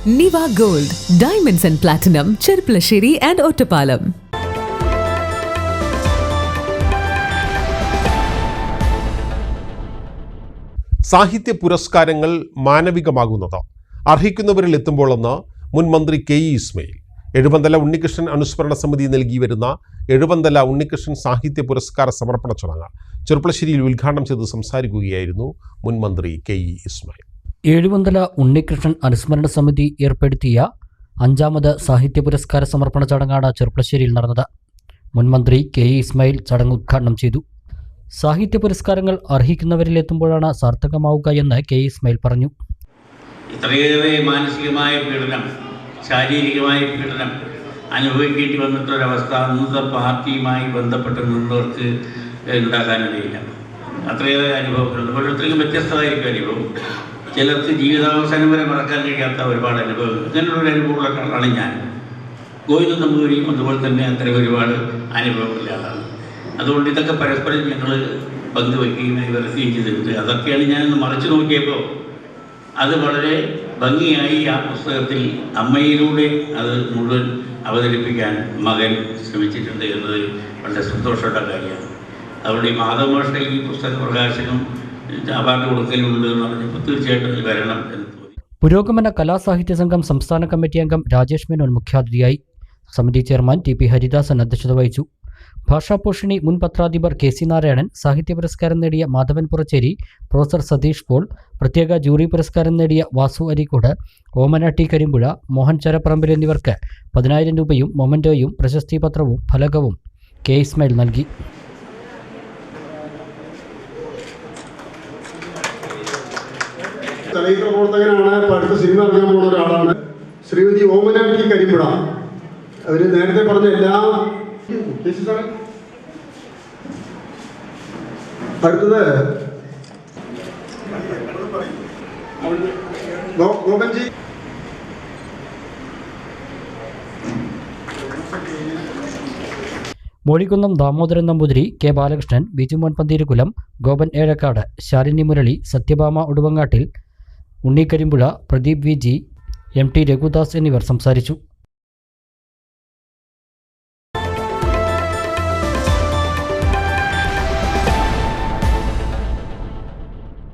Niva Gold, Diamonds and Platinum, Cherpalasheri and Ottapalam. സാഹിത്യ പുരസ്കാരങ്ങൾ മാനവികമാകുന്നത് അർഹിക്കുന്നവരിൽ എത്തുമ്പോഴെന്ന് മുൻ മന്ത്രി കെ.ഇ. ഇസ്മായിൽ. എഴുപന്തല ഉണ്ണികൃഷ്ണൻ അനുസ്മരണ സമിതി നൽകി വരുന്ന എഴുപന്തല ഉണ്ണികൃഷ്ണൻ സാഹിത്യ പുരസ്കാര സമർപ്പണ ചടങ്ങ് ചെർപ്പളശ്ശേരിയിൽ ഉദ്ഘാടനം ചെയ്ത് സംസാരിക്കുകയായിരുന്നു മുൻ മന്ത്രി കെ.ഇ. ഇസ്മായിൽ. എഴുപന്തല ഉണ്ണികൃഷ്ണൻ അനുസ്മരണ സമിതി ഏർപ്പെടുത്തിയ 5ാമത് സാഹിത്യ പുരസ്കാര സമർപ്പണ ചടങ്ങാണ് ചെർപ്പളശ്ശേരിയിൽ നടന്നത്. മുൻ മന്ത്രി കെ.ഇ. ഇസ്മായിൽ ചടങ്ങ് ഉദ്ഘാടനം ചെയ്തു. സാഹിത്യ പുരസ്കാരങ്ങൾ അർഹിക്കുന്നവരിലെത്തുമ്പോഴാണ് സാർത്ഥകമാവുക എന്ന് കെ.ഇ. ഇസ്മായിൽ പറഞ്ഞു. ഇത്രയേറെ മാനസികമായ പീഡനം, ശാരീരികമായ പീഡനം അനുഭവിക്കേണ്ടി വന്നിട്ടൊരവസ്ഥ അന്നത്തെ പാർട്ടിയുമായി ബന്ധപ്പെട്ട് നിന്നവർക്ക് ഉണ്ടാക്കാനിടയില്ല. അത്രയേറെ അനുഭവങ്ങളുണ്ട്. ഓരോരുത്തർക്കും വ്യത്യസ്തമായിരിക്കും അനുഭവം. ചിലർക്ക് ജീവിതാവസാനം വരെ മറക്കാൻ കഴിയാത്ത ഒരുപാട് അനുഭവങ്ങൾ. അങ്ങനെയുള്ളൊരു അനുഭവമുള്ള ആളാണ് ഞാൻ. ഗോവിന്ദൻ നമ്പൂതിരിയും അതുപോലെ തന്നെ അത്രയും ഒരുപാട് അനുഭവമുള്ള ആളാണ്. അതുകൊണ്ട് ഇതൊക്കെ പരസ്പരം ഞങ്ങൾ പങ്കുവയ്ക്കുകയും വിവരിക്കുകയും ചെയ്തിട്ടുണ്ട്. അതൊക്കെയാണ് ഞാനൊന്ന് മറിച്ച് നോക്കിയപ്പോൾ അത് വളരെ ഭംഗിയായി ആ പുസ്തകത്തിൽ അമ്മയിലൂടെ അത് മുഴുവൻ അവതരിപ്പിക്കാൻ മകൻ ശ്രമിച്ചിട്ടുണ്ട് എന്നത് വളരെ സന്തോഷമുള്ള കാര്യമാണ്. അതുകൊണ്ട് ഈ മാധവമാഷ ഈ പുസ്തക പ്രകാശനം അവാർഡ് കൊടുക്കലുണ്ട് എന്ന് പറഞ്ഞപ്പോൾ തീർച്ചയായിട്ടും ഇത് വരണം എന്ന് തോന്നി. പുരോഗമന കലാസാഹിത്യ സംഘം സംസ്ഥാന കമ്മിറ്റി അംഗം രാജേഷ് മേനോൻ മുഖ്യാതിഥിയായി. സമിതി ചെയർമാൻ ടി.പി. ഹരിദാസൻ അധ്യക്ഷത വഹിച്ചു. ഭാഷാപോഷിണി മുൻ പത്രാധിപർ കെ.സി. നാരായണൻ, സാഹിത്യ പുരസ്കാരം നേടിയ മാധവൻ പുറച്ചേരി, പ്രൊഫസർ സതീഷ് പോൾ, പ്രത്യേക ജൂറി പുരസ്കാരം നേടിയ വാസു അരീക്കോട്, ഓമന ടി കരിമ്പുഴ, മോഹൻ ചരപ്പറമ്പിൽ എന്നിവർക്ക് 10,000 രൂപയും മൊമൻറ്റോയും പ്രശസ്തി പത്രവും ഫലകവും കെ. ഇസ്മായിൽ നൽകി. ചലച്ചിത്ര പ്രവർത്തകനാണ്. അടുത്ത സിനിമ അറിയാൻ പോകുന്ന ഒരാളാണ് ശ്രീമതി ഓമന ടി കരിമ്പുഴ. അവർ നേരത്തെ പറഞ്ഞ എല്ലാ അടുത്തത് Gopanji. Mozhikkunnam Damodaran Namboothiri, K. Balakrishnan, Bijumon Pantheerukulam, Gopan Ezhakkad, Shalini Murali, Sathyabhama Uduvangattil, Unni Karimpuzha, Pradeep V. G, M. T. Raghudas എന്നിവർ സംസാരിച്ചു.